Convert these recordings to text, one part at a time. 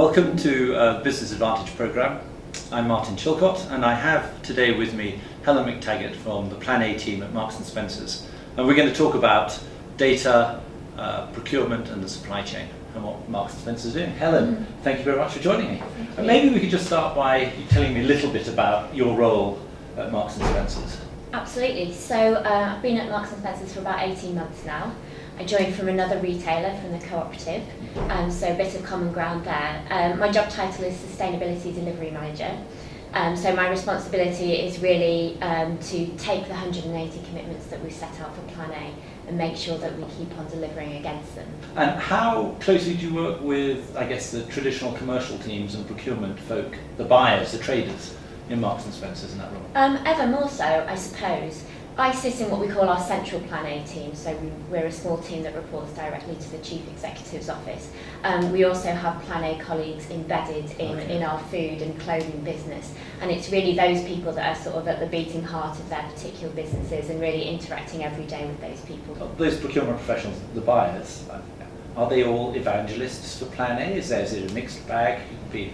Welcome to the Business Advantage programme. I'm Martin Chilcott, and I have today with me Helen McTaggart from the Plan A team at Marks and Spencer's. And we're going to talk about data, procurement and the supply chain and what Marks and Spencer's is doing. Helen, thank you very much for joining me. And maybe we could just start by you telling me a little bit about your role at Marks and Spencer's. Absolutely. So I've been at Marks and Spencer's for about 18 months now. I joined from another retailer, from the cooperative, so a bit of common ground there. My job title is Sustainability Delivery Manager. So my responsibility is really to take the 180 commitments that we set out for Plan A and make sure that we keep on delivering against them. And how closely do you work with, I guess, the traditional commercial teams and procurement folk, the buyers, the traders in Marks and Spencer's in that role? Ever more so, I suppose. I sit in what we call our central Plan A team, so we're a small team that reports directly to the Chief Executive's office. We also have Plan A colleagues embedded in our food and clothing business, and it's really those people that are sort of at the beating heart of their particular businesses and really interacting every day with those people. Those procurement professionals, the buyers, are they all evangelists for Plan A? Is it a mixed bag? You can be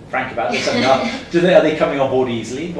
frank about this. Are they coming on board easily?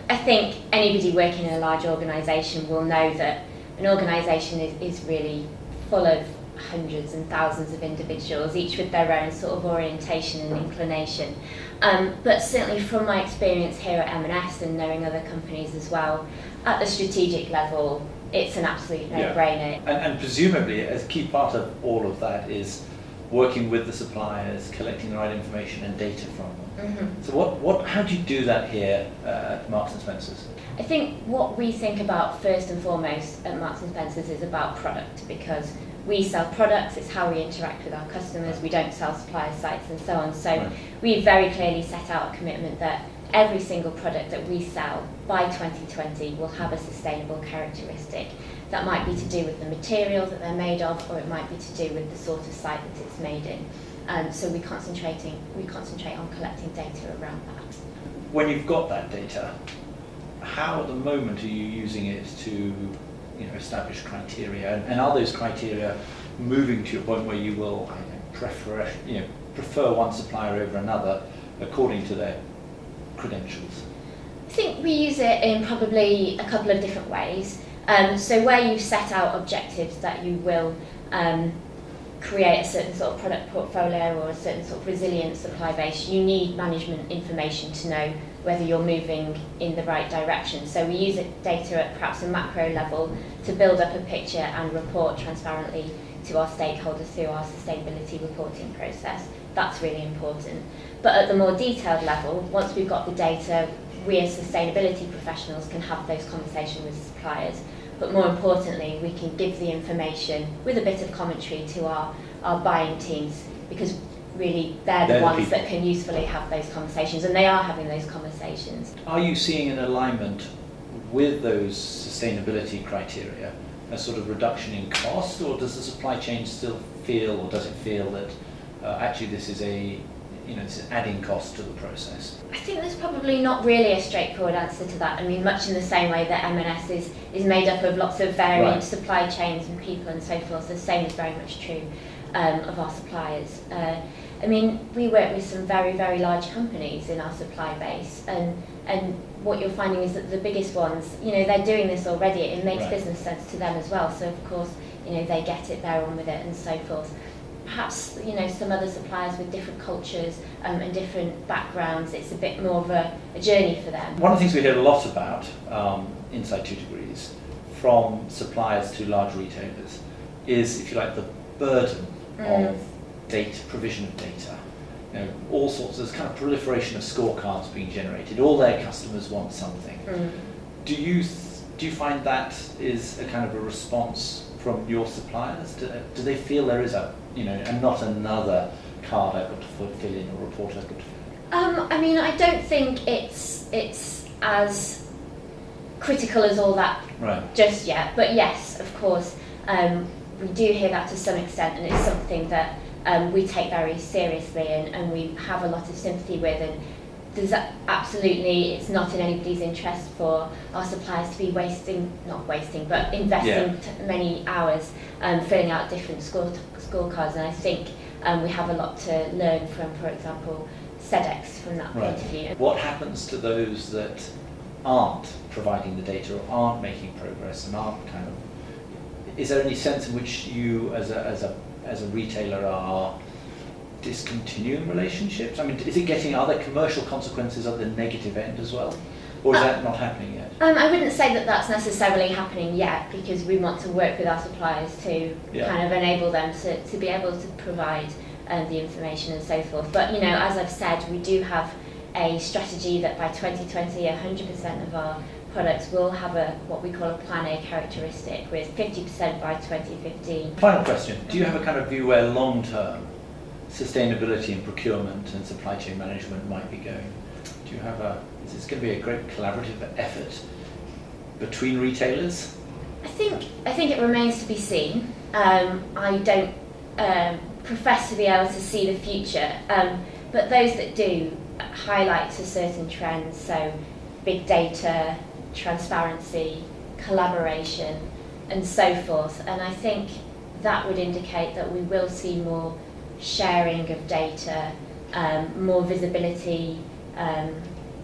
I think anybody working in a large organisation will know that an organisation is really full of hundreds and thousands of individuals, each with their own sort of orientation and inclination. But certainly from my experience here at M&S and knowing other companies as well, at the strategic level, it's an absolute no-brainer. And presumably a key part of all of that is working with the suppliers, collecting the right information and data from them. So how do you do that here at Marks and Spencer's? I think what we think about first and foremost at Marks and Spencer's is about product, because we sell products, it's how we interact with our customers, we don't sell supplier sites and so on. So we very clearly set out a commitment that every single product that we sell by 2020 will have a sustainable characteristic. That might be to do with the material that they're made of, or it might be to do with the sort of site that it's made in. So we concentrate on collecting data around that. When you've got that data, how at the moment are you using it to establish criteria? And are those criteria moving to a point where you will prefer one supplier over another according to their credentials? I think we use it in probably a couple of different ways. So where you've set out objectives that you will create a certain sort of product portfolio or a certain sort of resilient supply base, you need management information to know whether you're moving in the right direction. So we use data at perhaps a macro level to build up a picture and report transparently to our stakeholders through our sustainability reporting process. That's really important. But at the more detailed level, once we've got the data, we as sustainability professionals can have those conversations with suppliers. But more importantly, we can give the information with a bit of commentary to our buying teams, because really they're the ones that can usefully have those conversations, and they are having those conversations. Are you seeing an alignment with those sustainability criteria, a sort of reduction in cost, or does the supply chain still feel, or does it feel that actually this is it's adding cost to the process? I think there's probably not really a straightforward answer to that. I mean, much in the same way that M&S is made up of lots of varied supply chains and people and so forth, the same is very much true of our suppliers. We work with some very, very large companies in our supply base, and what you're finding is that the biggest ones, they're doing this already. It makes business sense to them as well. So of course, they get it, they're on with it and so forth. Perhaps, some other suppliers with different cultures and different backgrounds, it's a bit more of a journey for them. One of the things we hear a lot about inside 2 Degrees from suppliers to large retailers is, if you like, the burden of data, provision of data. All sorts, there's kind of proliferation of scorecards being generated. All their customers want something. Do you find that is a kind of a response from your suppliers? Do they feel there is and not another card I've got to fill in or report I've got to fill in? I don't think it's as critical as all that just yet. But yes, of course, we do hear that to some extent, and it's something that we take very seriously and we have a lot of sympathy with. And there's it's not in anybody's interest for our suppliers to be investing many hours filling out different scorecards. And I think we have a lot to learn from, for example, SEDEX from that point of view. What happens to those that aren't providing the data or aren't making progress and aren't kind of, is there any sense in which you as a retailer are discontinuing relationships? I mean, is it getting other commercial consequences at the negative end as well? Or is that not happening yet? I wouldn't say that that's necessarily happening yet, because we want to work with our suppliers to kind of enable them to be able to provide the information and so forth. But, you know, as I've said, we do have a strategy that by 2020, 100% of our products will have what we call a Plan A characteristic, with 50% by 2015. Final question. Do you have a kind of view where long-term sustainability and procurement and supply chain management might be going? Do you have is this going to be a great collaborative effort between retailers? I think it remains to be seen. I don't profess to be able to see the future, but those that do highlight to certain trends, so big data, transparency, collaboration, and so forth. And I think that would indicate that we will see more sharing of data, more visibility,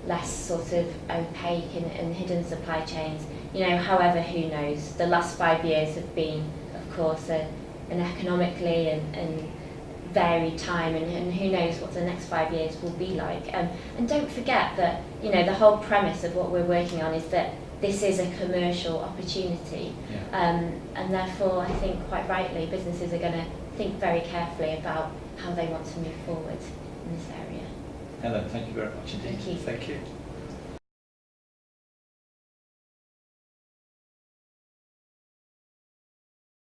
less sort of opaque and hidden supply chains. You know, however, who knows? The last 5 years have been, of course, an economically and varied time, and who knows what the next 5 years will be like. And don't forget that, you know, the whole premise of what we're working on is that this is a commercial opportunity. And therefore, I think quite rightly, businesses are going to think very carefully about how they want to move forward in this area. Helen, thank you very much indeed. Thank you. Thank you.